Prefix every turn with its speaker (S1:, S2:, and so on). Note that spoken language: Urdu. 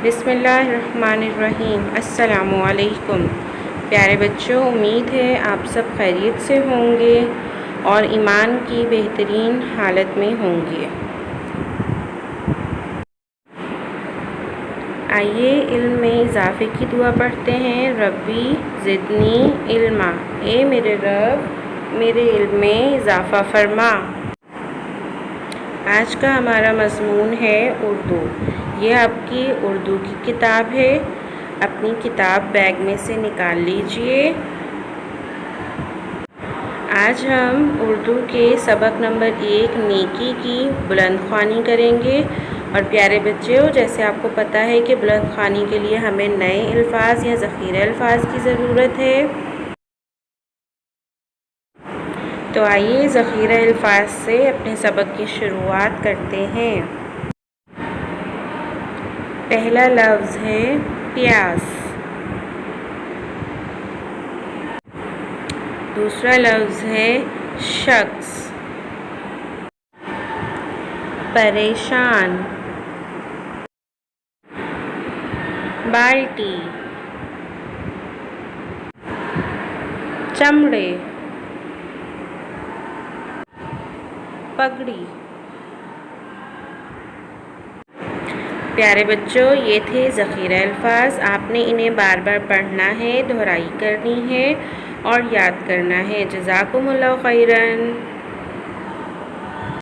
S1: بسم اللہ الرحمن الرحیم۔ السلام علیکم پیارے بچوں، امید ہے آپ سب خیریت سے ہوں گے اور ایمان کی بہترین حالت میں ہوں گے۔ آئیے علم میں اضافے کی دعا پڑھتے ہیں۔ ربی زدنی علما، اے میرے رب میرے علم میں اضافہ فرما۔ آج کا ہمارا مضمون ہے اردو۔ یہ آپ کی اردو کی کتاب ہے، اپنی کتاب بیگ میں سے نکال لیجئے۔ آج ہم اردو کے سبق نمبر 1 نیکی کی بلند خوانی کریں گے۔ اور پیارے بچوں، جیسے آپ کو پتہ ہے کہ بلند خوانی کے لیے ہمیں نئے الفاظ یا ذخیرہ الفاظ کی ضرورت ہے، تو آئیے ذخیرہ الفاظ سے اپنے سبق کی شروعات کرتے ہیں۔ پہلا لفظ ہے پیاس۔ دوسرا لفظ ہے شخص۔ پریشان، بالٹی، چمڑے، پگڑی۔ پیارے بچوں، یہ تھے ذخیرہ الفاظ۔ آپ نے انہیں بار بار پڑھنا ہے، دہرائی کرنی ہے اور یاد کرنا ہے۔ جزاکم اللہ خیراً۔